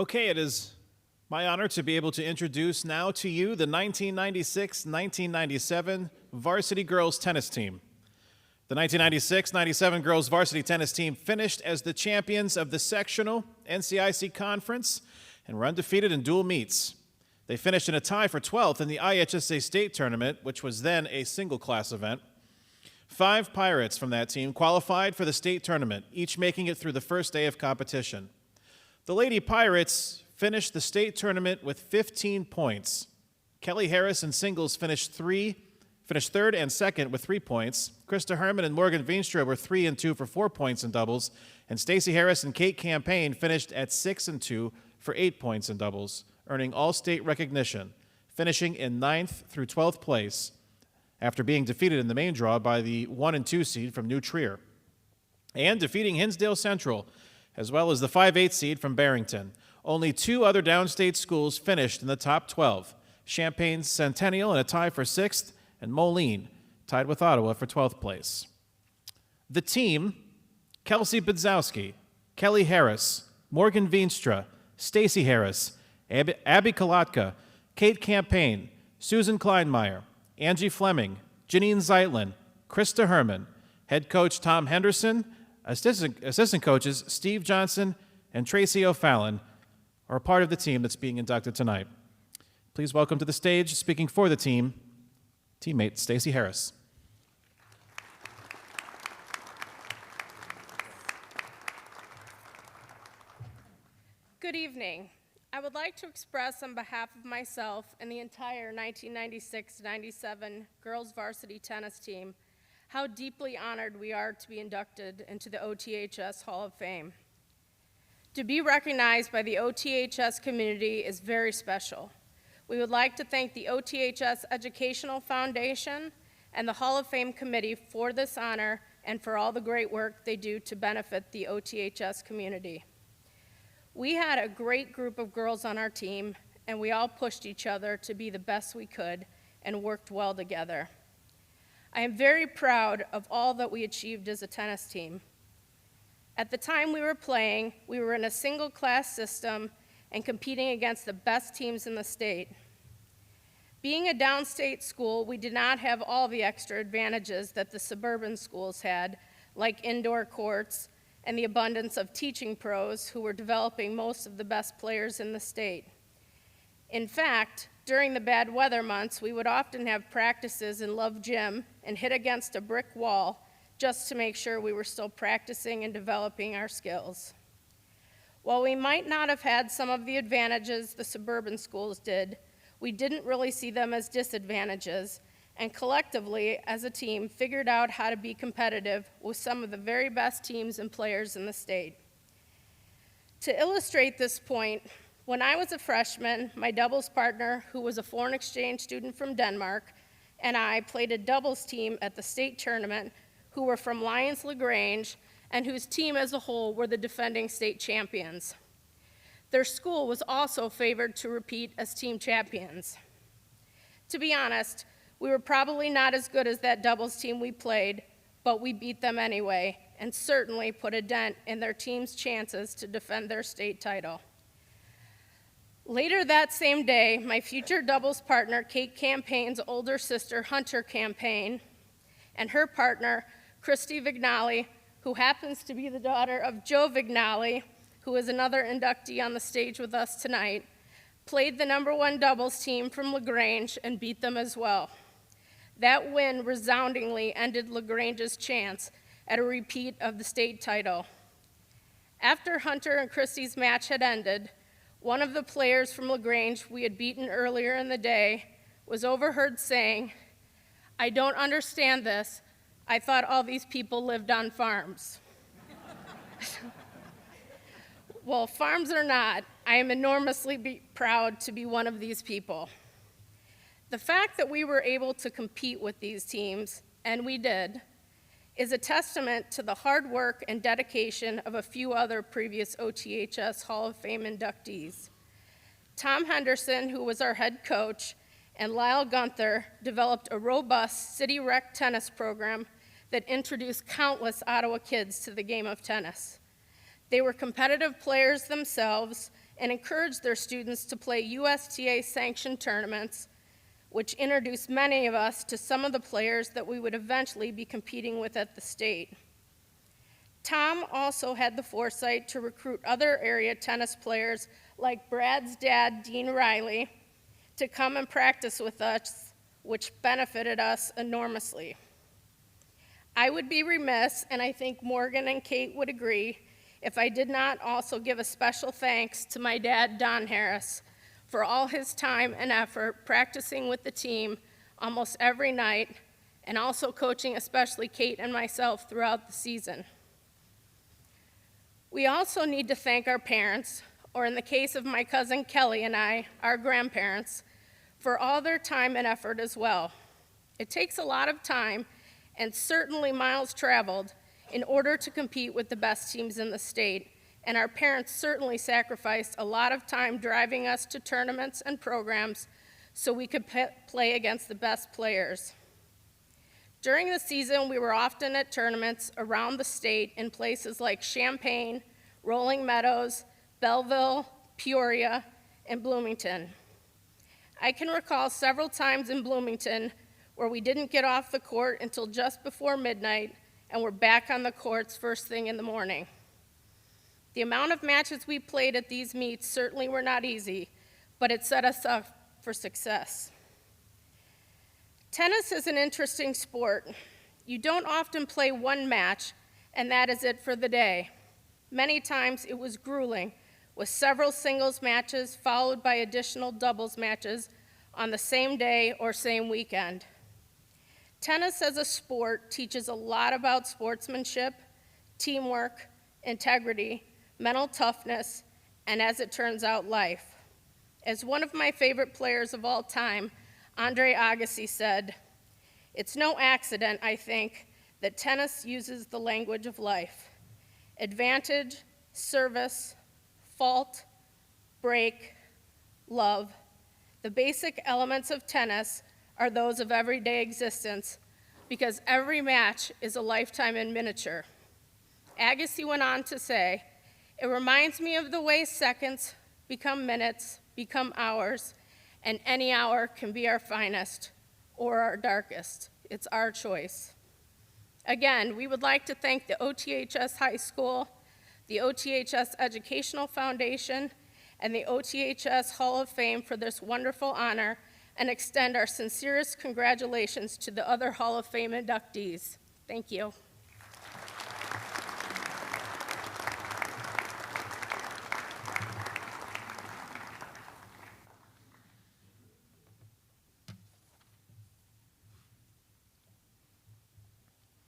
Okay, it is my honor to be able to introduce now to you the 1996-1997 varsity girls tennis team. The 1996-97 girls varsity tennis team finished as the champions of the Sectional NCIC Conference and were undefeated in dual meets. They finished in a tie for 12th in the IHSA State Tournament, which was then a single-class event. 5 Pirates from that team qualified for the state tournament, each making it through the first day of competition. The Lady Pirates finished the state tournament with 15 points. Kelli Harris in singles finished third and second with 3 points. Christa Hermann and Morgan Veenstra were 3 and 2 for 4 points in doubles. And Stacey Harris and Campaigne finished at 6 and 2 for 8 points in doubles, earning all-state recognition, finishing in 9th through 12th place after being defeated in the main draw by the 1 and 2 seed from New Trier, and defeating Hinsdale Central, as well as the 5/8 seed from Barrington. Only 2 other downstate schools finished in the top 12, Champaign Centennial in a tie for 6th, and Moline tied with Ottawa for 12th place. The team: Kelsey Budzowski, Kelli Harris, Morgan Veenstra, Stacey Harris, Abby Kolotka, Campaigne, Susan Kleinmaier, Angie Fleming, Janine Zeitlin, Christa Hermann, head coach Tom Henderson, assistant coaches Steve Johnson and Tracey O'Fallon are a part of the team that's being inducted tonight. Please welcome to the stage, speaking for the team, teammate Stacey Harris. Good evening. I would like to express on behalf of myself and the entire 1996-97 girls varsity tennis team how deeply honored we are to be inducted into the OTHS Hall of Fame. To be recognized by the OTHS community is very special. We would like to thank the OTHS Educational Foundation and the Hall of Fame Committee for this honor and for all the great work they do to benefit the OTHS community. We had a great group of girls on our team, and we all pushed each other to be the best we could and worked well together. I am very proud of all that we achieved as a tennis team. At the time we were playing, we were in a single-class system and competing against the best teams in the state. Being a downstate school, we did not have all the extra advantages that the suburban schools had, like indoor courts, and the abundance of teaching pros who were developing most of the best players in the state. In fact, during the bad weather months, we would often have practices in Love Gym and hit against a brick wall just to make sure we were still practicing and developing our skills. While we might not have had some of the advantages the suburban schools did, we didn't really see them as disadvantages, and collectively, as a team, figured out how to be competitive with some of the very best teams and players in the state. To illustrate this point, when I was a freshman, my doubles partner, who was a foreign exchange student from Denmark, and I played a doubles team at the state tournament who were from Lyons-LaGrange and whose team as a whole were the defending state champions. Their school was also favored to repeat as team champions. To be honest, we were probably not as good as that doubles team we played, but we beat them anyway, and certainly put a dent in their team's chances to defend their state title. Later that same day, my future doubles partner, Campaigne's older sister, Hunter Campaigne, and her partner, Christy Vignali, who happens to be the daughter of Joe Vignali, who is another inductee on the stage with us tonight, played the #1 doubles team from LaGrange and beat them as well. That win resoundingly ended LaGrange's chance at a repeat of the state title. After Hunter and Christy's match had ended, one of the players from LaGrange we had beaten earlier in the day was overheard saying, "I don't understand this. I thought all these people lived on farms." Well, farms or not, I am enormously proud to be one of these people. The fact that we were able to compete with these teams, and we did, is a testament to the hard work and dedication of a few other previous OTHS Hall of Fame inductees. Tom Henderson, who was our head coach, and Lyle Gunther developed a robust city rec tennis program that introduced countless Ottawa kids to the game of tennis. They were competitive players themselves and encouraged their students to play USTA-sanctioned tournaments, which introduced many of us to some of the players that we would eventually be competing with at the state. Tom also had the foresight to recruit other area tennis players like Brad's dad, Dean Riley, to come and practice with us, which benefited us enormously. I would be remiss, and I think Morgan and Kate would agree, if I did not also give a special thanks to my dad, Don Harris, for all his time and effort practicing with the team almost every night, and also coaching especially Kate and myself throughout the season. We also need to thank our parents, or in the case of my cousin Kelly and I, our grandparents, for all their time and effort as well. It takes a lot of time and certainly miles traveled in order to compete with the best teams in the state, and our parents certainly sacrificed a lot of time driving us to tournaments and programs so we could play against the best players. During the season, we were often at tournaments around the state in places like Champaign, Rolling Meadows, Belleville, Peoria, and Bloomington. I can recall several times in Bloomington where we didn't get off the court until just before midnight and were back on the courts first thing in the morning. The amount of matches we played at these meets certainly were not easy, but it set us up for success. Tennis is an interesting sport. You don't often play one match, and that is it for the day. Many times it was grueling, with several singles matches followed by additional doubles matches on the same day or same weekend. Tennis as a sport teaches a lot about sportsmanship, teamwork, integrity, mental toughness, and as it turns out, life. As one of my favorite players of all time, Andre Agassi, said, "It's no accident, I think, that tennis uses the language of life. Advantage, service, fault, break, love. The basic elements of tennis are those of everyday existence because every match is a lifetime in miniature." Agassi went on to say, "It reminds me of the way seconds become minutes, become hours, and any hour can be our finest or our darkest. It's our choice." Again, we would like to thank the OTHS High School, the OTHS Educational Foundation, and the OTHS Hall of Fame for this wonderful honor and extend our sincerest congratulations to the other Hall of Fame inductees. Thank you.